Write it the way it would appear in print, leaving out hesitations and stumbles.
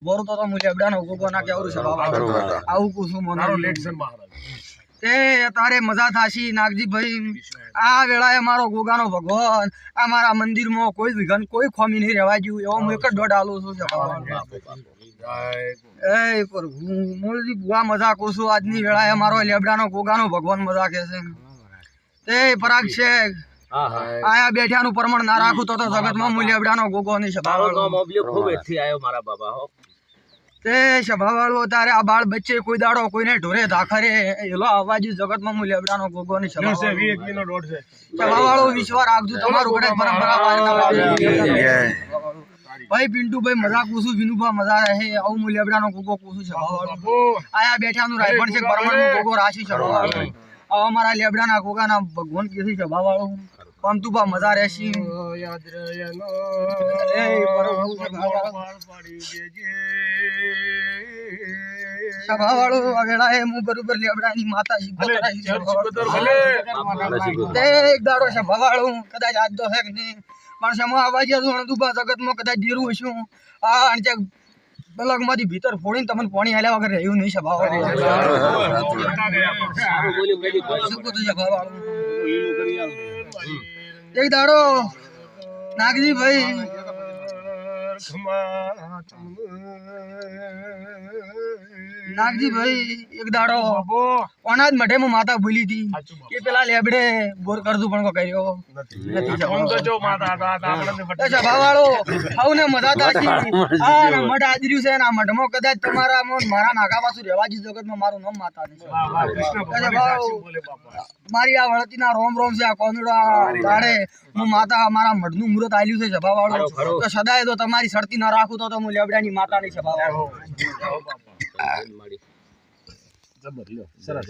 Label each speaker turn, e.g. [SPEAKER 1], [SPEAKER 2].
[SPEAKER 1] બોરું તો હું લેબડાનો ગોગો ના કેવું છે બાબા આવું કુછું મને લેક્શન તે તારે મજા થાશી નાગજીભાઈ આ વેળાએ મારો ગોગાનો ભગવાન આ મારા મંદિરમાં કોઈ વિઘન કોઈ ખોમી નહીં રહેવા જેવું એવો હું એક જ દોઢ આલું છું એ પ્રભુ મોલજી બુઆ મજા કહું છું આજની વેળાએ મારો લેબડાનો ગોગાનો ભગવાન મજા કે છે તે પરાગ છે આયા બેઠાનું પ્રમાણ ના રાખું તો જગતમાં હું લેબડાનો ગોગો નહીં સભાવાળો તે સભાવાળો તારે આ બાળ બચ્ચે કોઈ દાડો કોઈને ઢોરે ધાખરે એલો અવાજ જગતમાં હું લેબડાનો ગોગો નહીં સભાવાળો વિશ્વાસ રાખજો તમારું વડે પરંપરા ભાઈ પિન્ટુભાઈ મજા પૂછું વિનુભા મજા રહે આવું હું લેબડાનો ગોગો પૂછું સભાવાળો આયા બેઠાનું રાયફળ છે પરમાણુ ગોગો રાશી સભાવાળો અમારા લેબડાના ગોગાના ભગવાન કેસી સભાવાળો પંતુભા મજા રહેશી સભાવાળો વેળાએ હું બરોબર લેબડાની માતા એક દાડો સભાવાળો કદાચ આજ તો હે કે નહીં પણ સમો આવાજ દુબા જગતમાં કદાચ દેરું હશું આ બલગમાંથી ભીતર ફોડીને તમને પાણી હાલ્યા વગર રહ્યું નહીં સભાવાળો એક દાડો નાગજીભાઈ એક દાડો અનાજ મઠે માં માતા ભૂલી હતી એ પેલા લેબડે બોર કરતું પણ કર્યો સભાવાળો આવું ને મજા થાશી આ મઠ આદર્યું છે ને આ મઠમાં કદાચ તમારા મારા નાગા પાછું રહેવા જ જગતમાં મારું નામ માતા મારી આ વળતીના રોમ રોમ છે આ કોનુડા તાળે હું માતા મારા મઢનું મુહૂર્ત આલ્યું છે સભાવાળો તો સદાય તો તમારી શરતી ના રાખું તો હું લેબડાની માતાની સભાવાળો સરસ